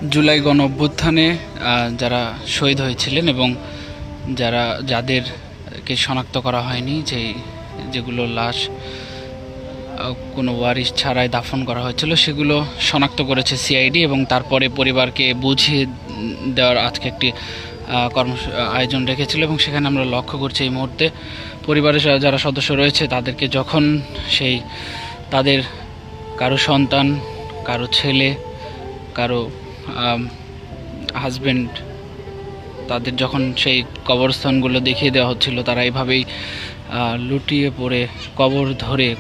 জুলাই গণ অভ্যুত্থানে যারা শহীদ হয়েছিলেন এবং যাদেরকে শনাক্ত করা হয়নি, যেগুলো লাশ কোনো ওয়ারিশ ছাড়াই দাফন করা হয়েছিল, সেগুলো শনাক্ত করেছে সিআইডি এবং তারপরে পরিবারকে বুঝিয়ে দেওয়ার আজকে একটি আয়োজন রেখেছিল। এবং সেখানে আমরা লক্ষ্য করছি এই মুহূর্তে পরিবারের যারা সদস্য রয়েছে তাদেরকে যখন তাদের কারো সন্তান, কারো ছেলে, কারো হাজব্যান্ড, তাদের যখন সেই কবরস্থানগুলো দেখিয়ে দেওয়া হচ্ছিল, তারা এইভাবেই লুটিয়ে পড়ে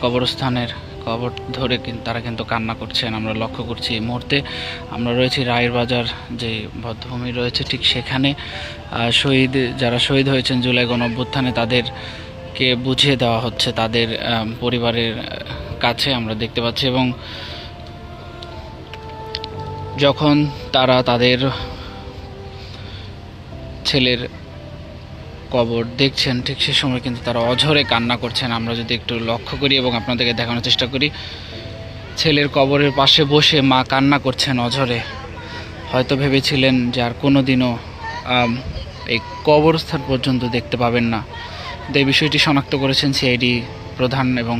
কবরস্থানের কবর ধরে তারা কিন্তু কান্না করছেন। আমরা লক্ষ্য করছি এই মুহূর্তে আমরা রয়েছি রায়ের বাজার যে বধ্যভূমি রয়েছে, ঠিক সেখানে যারা শহীদ হয়েছেন জুলাই গণ অভ্যুত্থানে তাদেরকে বুঝিয়ে দেওয়া হচ্ছে তাদের পরিবারের কাছে আমরা দেখতে পাচ্ছি। এবং যখন তারা তাদের ছেলের কবর দেখছেন, ঠিক সে সময় কিন্তু তারা অঝরে কান্না করছেন। আমরা যদি একটু লক্ষ্য করি এবং আপনাদেরকে দেখানোর চেষ্টা করি, ছেলের কবরের পাশে বসে মা কান্না করছেন অঝরে। হয়তো ভেবেছিলেন যে আর কোনো দিনও এই কবরস্থান পর্যন্ত দেখতে পাবেন না। এই বিষয়টি শনাক্ত করেছেন সিআইডি প্রধান এবং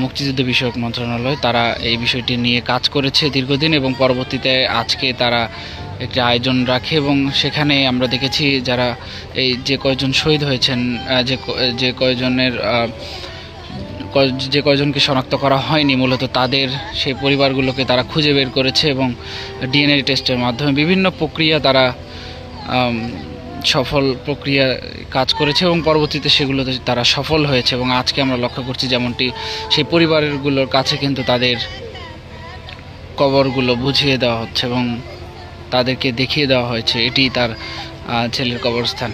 মুক্তিযুদ্ধ বিষয়ক মন্ত্রণালয়। তারা এই বিষয়টি নিয়ে কাজ করেছে দীর্ঘদিন এবং পরবর্তীতে আজকে তারা একটি আয়োজন রাখে এবং সেখানে আমরা দেখেছি যারা যে কয়জন শহীদ হয়েছেন, যে কয়জনকে শনাক্ত করা হয়নি, মূলত তাদের সেই পরিবারগুলোকে তারা খুঁজে বের করেছে এবং ডিএনএ টেস্টের মাধ্যমে বিভিন্ন প্রক্রিয়া তারা সফল প্রক্রিয়া কাজ করেছে এবং পরবর্তীতে সেগুলোতে তারা সফল হয়েছে। এবং আজকে আমরা লক্ষ্য করছি যেমনটি সেই পরিবারগুলোর কাছে কিন্তু তাদের কবরগুলো বুঝিয়ে দেওয়া হচ্ছে এবং তাদেরকে দেখিয়ে দেওয়া হয়েছে এটি তার ছেলের কবরস্থান।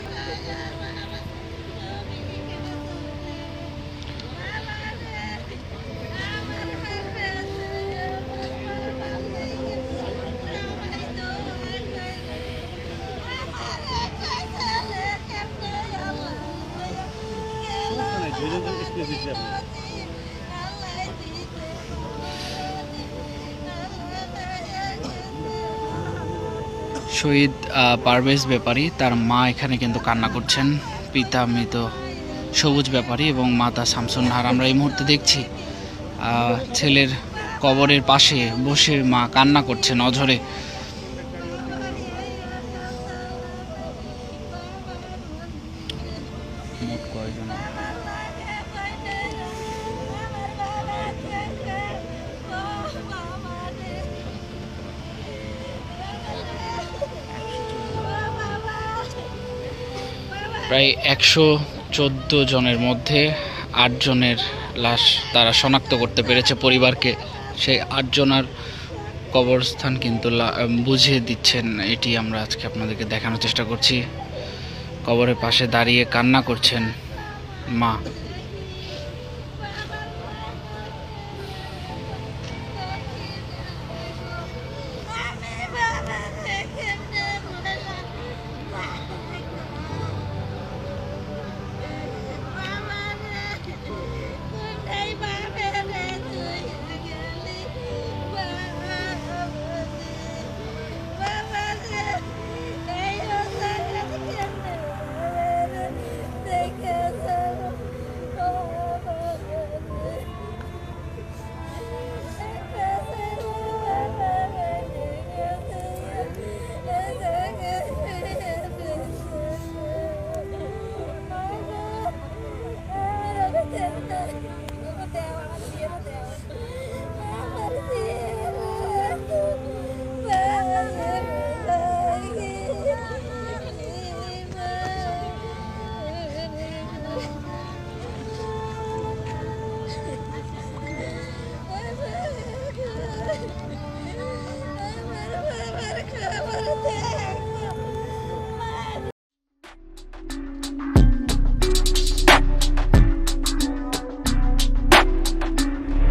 শহীদ পারভেজ ব্যাপারী, তার মা এখানে কিন্তু কান্না করছেন, পিতা মৃত সবুজ ব্যাপারী এবং মাতা শামসুন নাহার। আমরা এই মুহূর্তে দেখছি ছেলের কবরের পাশে বসে মা কান্না করছেন অঝরে। প্রায় 114 জনের মধ্যে 8 জনের লাশ তারা শনাক্ত করতে পেরেছে পরিবারকে। সেই 8 জনের কবরস্থান কিন্তু বুঝিয়ে দিচ্ছেন, এটি আমরা আজকে আপনাদেরকে দেখানোর চেষ্টা করছি। কবরের পাশে দাঁড়িয়ে কান্না করছেন মা।